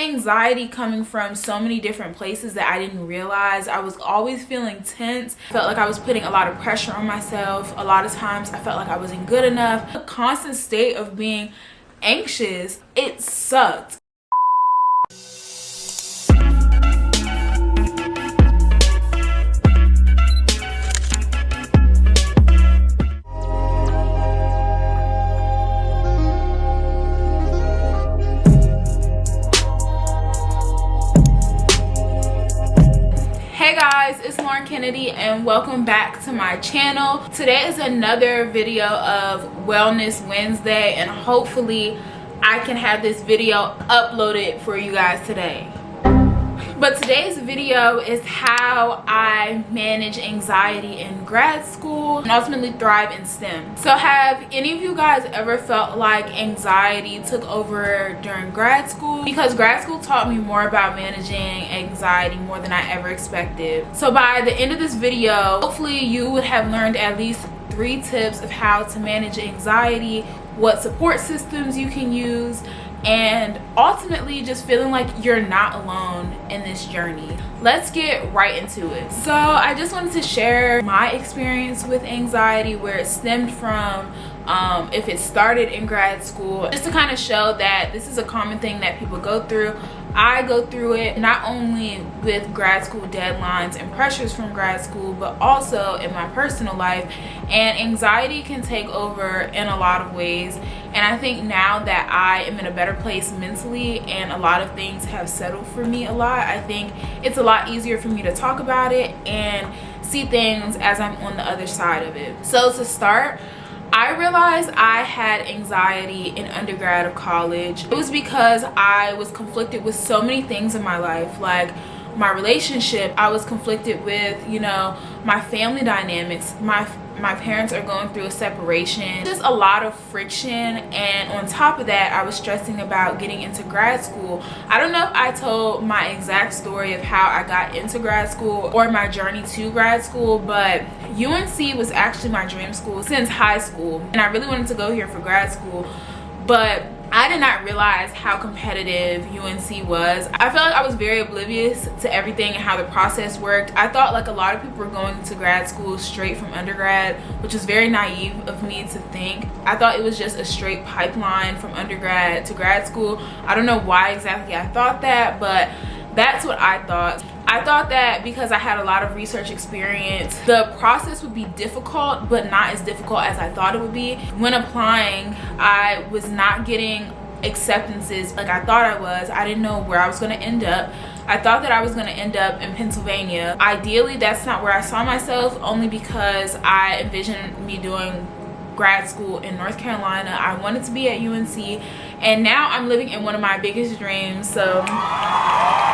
anxiety coming from so many different places that I didn't realize. I was always feeling tense. I felt like I was putting a lot of pressure on myself. A lot of times I felt like I wasn't good enough. A constant state of being anxious. It sucked. Hey guys, it's Lauren Kennedy and welcome back to my channel. Today is another video of Wellness Wednesday and hopefully I can have this video uploaded for you guys today. But today's video is how I manage anxiety in grad school and ultimately thrive in STEM. So have any of you guys ever felt like anxiety took over during grad school? Because grad school taught me more about managing anxiety more than I ever expected. So by the end of this video, hopefully you would have learned at least 3 tips of how to manage anxiety, what support systems you can use, and ultimately just feeling like you're not alone in this journey. Let's get right into it. So I just wanted to share my experience with anxiety, where it stemmed from, if it started in grad school, just to kind of show that this is a common thing that people go through. I go through it not only with grad school deadlines and pressures from grad school, but also in my personal life. And anxiety can take over in a lot of ways. And I think now that I am in a better place mentally and a lot of things have settled for me a lot, I think it's a lot easier for me to talk about it and see things as I'm on the other side of it. So to start, I realized I had anxiety in undergrad or college. It was because I was conflicted with so many things in my life, like my relationship. I was conflicted with, you know, my family dynamics. My parents are going through a separation. Just a lot of friction, and on top of that, I was stressing about getting into grad school. I don't know if I told my exact story of how I got into grad school or my journey to grad school, but UNC was actually my dream school since high school, and I really wanted to go here for grad school, but I did not realize how competitive UNC was. I felt like I was very oblivious to everything and how the process worked. I thought like a lot of people were going to grad school straight from undergrad, which is very naive of me to think. I thought it was just a straight pipeline from undergrad to grad school. I don't know why exactly I thought that, but that's what I thought. I thought that because I had a lot of research experience, the process would be difficult, but not as difficult as I thought it would be. When applying, I was not getting acceptances like I thought I was. I didn't know where I was going to end up. I thought that I was going to end up in Pennsylvania. Ideally, that's not where I saw myself, only because I envisioned me doing grad school in North Carolina. I wanted to be at UNC, and now I'm living in one of my biggest dreams.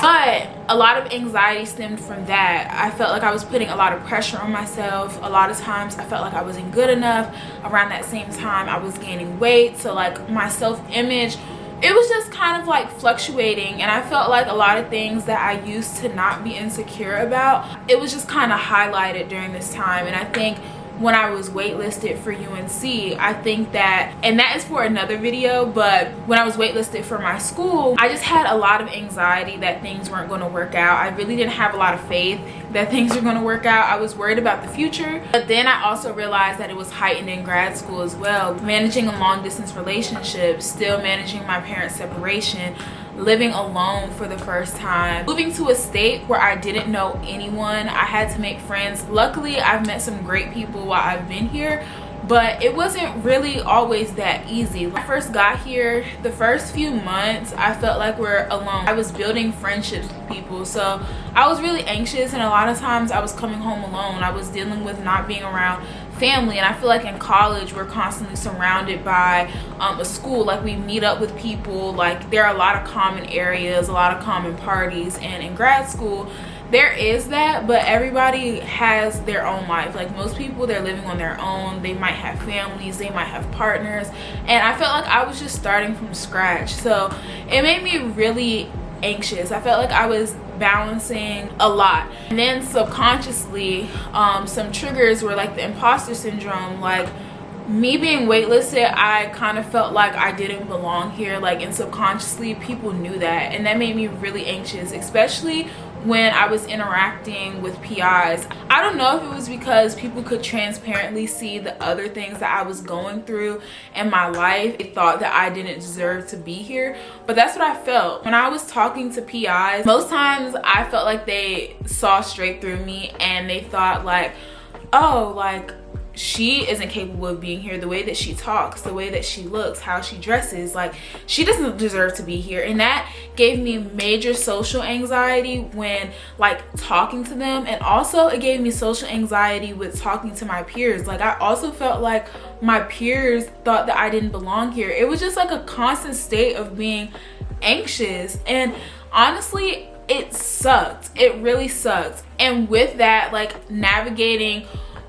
But a lot of anxiety stemmed from that. I felt like I was putting a lot of pressure on myself. A lot of times I felt like I wasn't good enough. Around that same time I was gaining weight, so like my self-image, it was just kind of like fluctuating, and I felt like a lot of things that I used to not be insecure about, it was just kind of highlighted during this time. And I think when I was waitlisted for UNC, I think that, and that is for another video, but when I was waitlisted for my school, I just had a lot of anxiety that things weren't going to work out. I really didn't have a lot of faith that things were going to work out. I was worried about the future, but then I also realized that it was heightened in grad school as well. Managing a long distance relationship, still managing my parents' separation, living alone for the first time, moving to a state where I didn't know anyone. I had to make friends. Luckily, I've met some great people while I've been here, but it wasn't really always that easy. When I first got here, the first few months, I felt like we're alone. I was building friendships with people, so I was really anxious, and a lot of times I was coming home alone. I was dealing with not being around family, and I feel like in college we're constantly surrounded by a school. Like, we meet up with people, like there are a lot of common areas, a lot of common parties, and in grad school there is that, but everybody has their own life. Like, most people, they're living on their own. They might have families, they might have partners, and I felt like I was just starting from scratch, so it made me really anxious. I felt like I was balancing a lot, and then subconsciously some triggers were like the imposter syndrome. Like, me being waitlisted, I kind of felt like I didn't belong here, like, and subconsciously people knew that, and that made me really anxious, especially when I was interacting with PIs. I don't know if it was because people could transparently see the other things that I was going through in my life. They thought that I didn't deserve to be here, but that's what I felt. When I was talking to PIs, most times I felt like they saw straight through me and they thought like, oh, like, she isn't capable of being here. The way that she talks, the way that she looks, how she dresses, like, she doesn't deserve to be here. And that gave me major social anxiety when, like, talking to them. And also it gave me social anxiety with talking to my peers. Like, I also felt like my peers thought that I didn't belong here. It was just like a constant state of being anxious, and honestly it sucked. It really sucked. And with that, like, navigating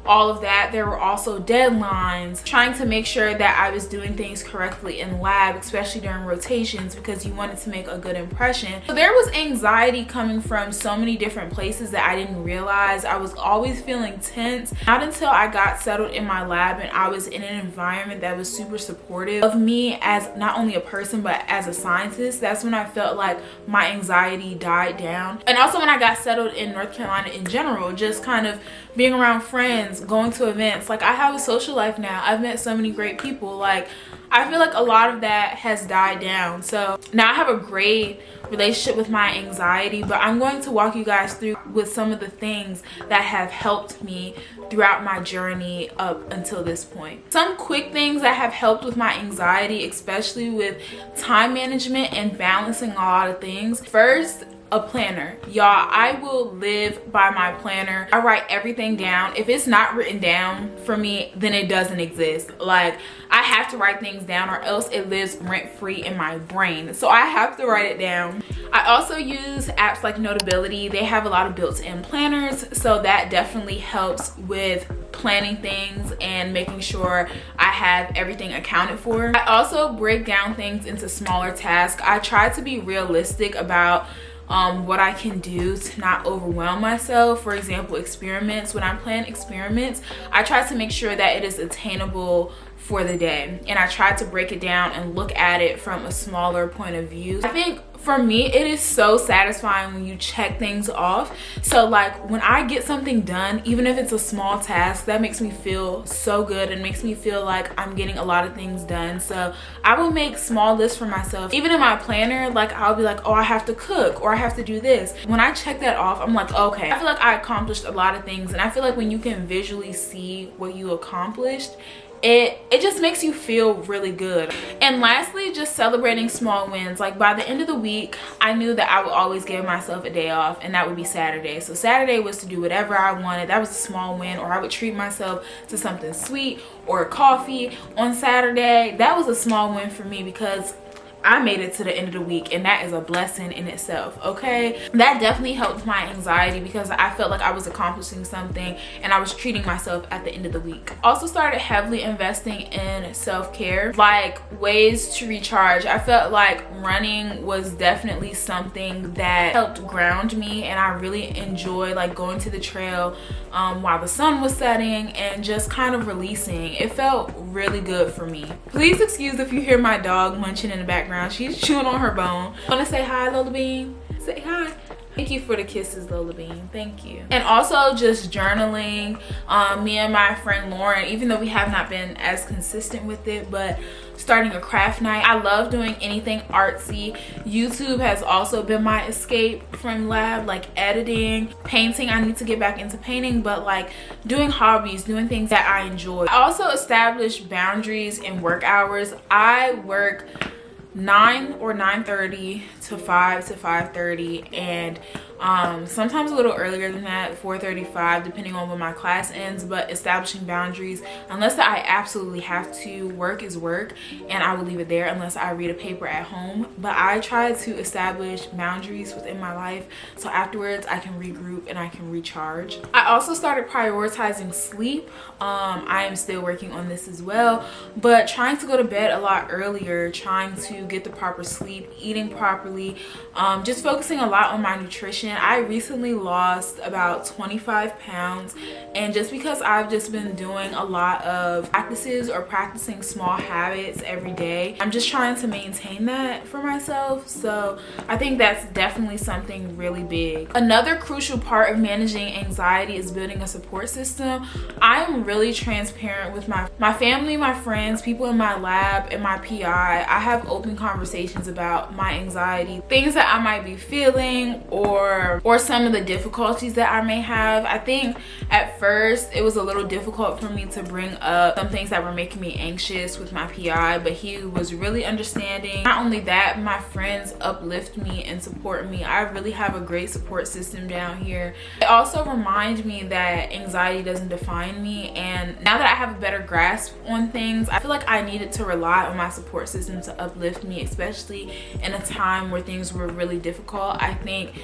all of that, there were also deadlines, trying to make sure that I was doing things correctly in lab, especially during rotations, because you wanted to make a good impression. So there was anxiety coming from so many different places that I didn't realize. I was always feeling tense. Not until I got settled in my lab and I was in an environment that was super supportive of me as not only a person but as a scientist, that's when I felt like my anxiety died down. And also when I got settled in North Carolina in general, just kind of being around friends, going to events. Like, I have a social life now. I've met so many great people. Like, I feel like a lot of that has died down. So now I have a great relationship with my anxiety, but I'm going to walk you guys through with some of the things that have helped me throughout my journey up until this point. Some quick things that have helped with my anxiety, especially with time management and balancing a lot of things. First, a planner. Y'all, I will live by my planner. I write everything down. If it's not written down for me, then it doesn't exist. Like, I have to write things down or else it lives rent-free in my brain. So I have to write it down. I also use apps like Notability. They have a lot of built-in planners, so that definitely helps with planning things and making sure I have everything accounted for. I also break down things into smaller tasks. I try to be realistic about what I can do to not overwhelm myself. For example, experiments. When I'm planning experiments, I try to make sure that it is attainable for the day, and I try to break it down and look at it from a smaller point of view. I think for me, it is so satisfying when you check things off. So like, when I get something done, even if it's a small task, that makes me feel so good and makes me feel like I'm getting a lot of things done. So I will make small lists for myself. Even in my planner, like, I'll be like, oh, I have to cook or I have to do this. When I check that off, I'm like, okay, I feel like I accomplished a lot of things. And I feel like when you can visually see what you accomplished, it just makes you feel really good. And lastly, just celebrating small wins. Like, by the end of the week, I knew that I would always give myself a day off, and that would be Saturday. So Saturday was to do whatever I wanted. That was a small win. Or I would treat myself to something sweet or coffee on Saturday. That was a small win for me because I made it to the end of the week, and that is a blessing in itself. Okay, that definitely helped my anxiety because I felt like I was accomplishing something and I was treating myself at the end of the week. Also started heavily investing in self-care, like ways to recharge. I felt like running was definitely something that helped ground me, and I really enjoyed like going to the trail while the sun was setting and just kind of releasing. It felt really good for me. Please excuse if you hear my dog munching in the background. She's chewing on her bone. Want to say hi, Lola Bean? Say hi. Thank you for the kisses, Lola Bean. Thank you. And also just journaling. Me and my friend Lauren, even though we have not been as consistent with it, but starting a craft night. I love doing anything artsy. YouTube has also been my escape from lab, like editing, painting. I need to get back into painting, but like doing hobbies, doing things that I enjoy. I also established boundaries in work hours. I work 9 or 9:30 to 5 to 5:30, and sometimes a little earlier than that, 4:35, depending on when my class ends. But establishing boundaries, unless I absolutely have to, work is work, and I will leave it there unless I read a paper at home. But I try to establish boundaries within my life so afterwards I can regroup and I can recharge. I also started prioritizing sleep. I am still working on this as well, but trying to go to bed a lot earlier, trying to get the proper sleep, eating properly, just focusing a lot on my nutrition mentioned, I recently lost about 25 pounds, and just because I've just been doing a lot of practices or practicing small habits every day, I'm just trying to maintain that for myself. So I think that's definitely something really big. Another crucial part of managing anxiety is building a support system. I'm really transparent with my family, my friends, people in my lab, and my PI. I have open conversations about my anxiety, things that I might be feeling, or some of the difficulties that I may have. I think at first it was a little difficult for me to bring up some things that were making me anxious with my PI, but he was really understanding. Not only that, my friends uplift me and support me. I really have a great support system down here. It also reminds me that anxiety doesn't define me, and now that I have a better grasp on things, I feel like I needed to rely on my support system to uplift me, especially in a time where things were really difficult. I think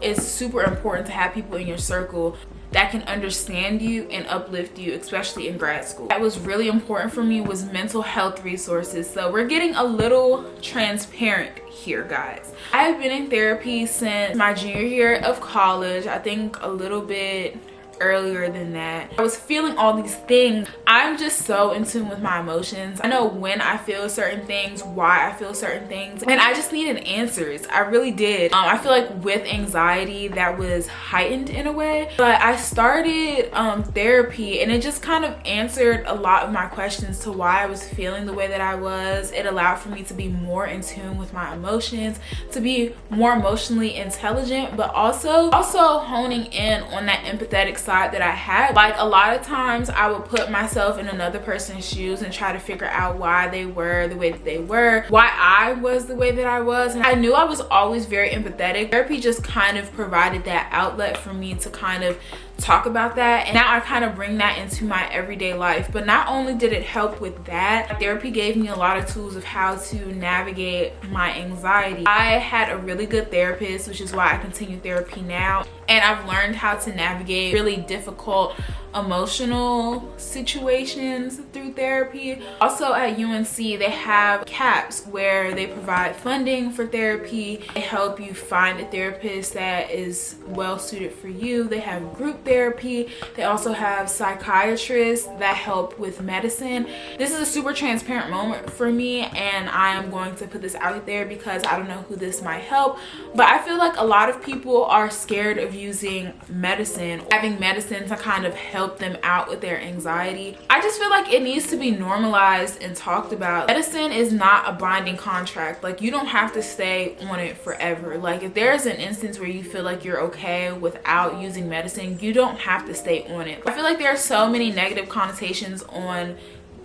it's super important to have people in your circle that can understand you and uplift you, especially in grad school. That was really important for me, was mental health resources. So we're getting a little transparent here, guys. I have been in therapy since my junior year of college. I think a little bit earlier than that. I was feeling all these things. I'm just so in tune with my emotions. I know when I feel certain things, why I feel certain things, and I just needed answers. I really did. I feel like with anxiety that was heightened in a way, but I started therapy, and it just kind of answered a lot of my questions to why I was feeling the way that I was. It allowed for me to be more in tune with my emotions, to be more emotionally intelligent, but also honing in on that empathetic side that I had. Like, a lot of times I would put myself in another person's shoes and try to figure out why they were the way that they were, why I was the way that I was, and I knew I was always very empathetic. Therapy just kind of provided that outlet for me to kind of talk about that, and now I kind of bring that into my everyday life. But not only did it help with that, therapy gave me a lot of tools of how to navigate my anxiety. I had a really good therapist, which is why I continue therapy now, and I've learned how to navigate really difficult emotional situations through therapy. Also at UNC, they have CAPS, where they provide funding for therapy. They help you find a therapist that is well suited for you. They have group therapy. They also have psychiatrists that help with medicine. This is a super transparent moment for me, and I am going to put this out there because I don't know who this might help, but I feel like a lot of people are scared of using medicine, having medicine to kind of help them out with their anxiety. I just feel like it needs to be normalized and talked about. Medicine is not a binding contract. Like, you don't have to stay on it forever. Like, if there's an instance where you feel like you're okay without using medicine, you don't have to stay on it. I feel like there are so many negative connotations on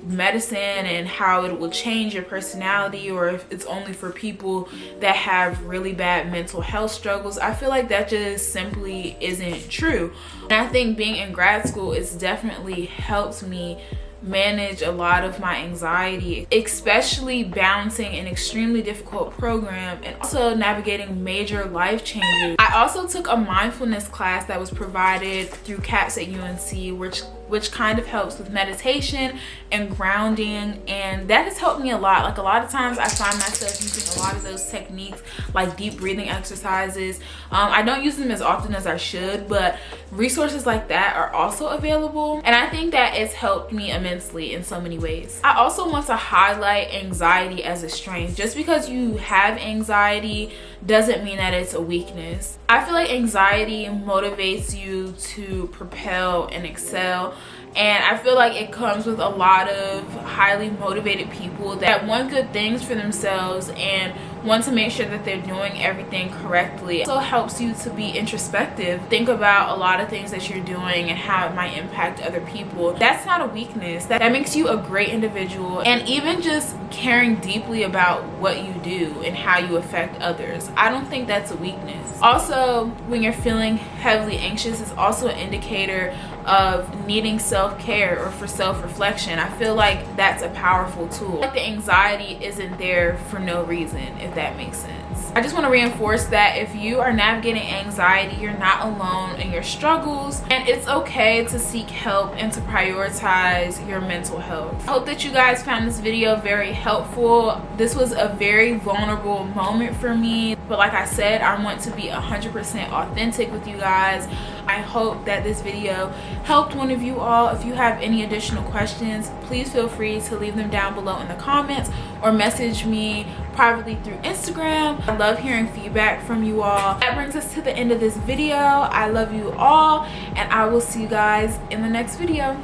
medicine and how it will change your personality, or if it's only for people that have really bad mental health struggles. I feel like that just simply isn't true. And I think being in grad school, it's definitely helped me manage a lot of my anxiety, especially balancing an extremely difficult program and also navigating major life changes. I also took a mindfulness class that was provided through CAPS at UNC, which kind of helps with meditation and grounding, and that has helped me a lot. Like, a lot of times I find myself using a lot of those techniques, like deep breathing exercises. I don't use them as often as I should, but resources like that are also available, and I think that it's helped me immensely in so many ways. I also want to highlight anxiety as a strength. Just because you have anxiety doesn't mean that it's a weakness. I feel like anxiety motivates you to propel and excel, and I feel like it comes with a lot of highly motivated people that want good things for themselves and want to make sure that they're doing everything correctly. It also helps you to be introspective, think about a lot of things that you're doing and how it might impact other people. That's not a weakness. That makes you a great individual, and even just caring deeply about what you do and how you affect others, I don't think that's a weakness. Also, when you're feeling heavily anxious, it's also an indicator of needing self-care or for self-reflection. I feel like that's a powerful tool. Like, the anxiety isn't there for no reason, if that makes sense. I just want to reinforce that if you are navigating anxiety, you're not alone in your struggles, and it's okay to seek help and to prioritize your mental health. I hope that you guys found this video very helpful. This was a very vulnerable moment for me, but like I said, I want to be 100% authentic with you guys. I hope that this video helped one of you all. If you have any additional questions, please feel free to leave them down below in the comments or message me privately through Instagram. I love hearing feedback from you all. That brings us to the end of this video. I love you all, and I will see you guys in the next video.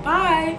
Bye.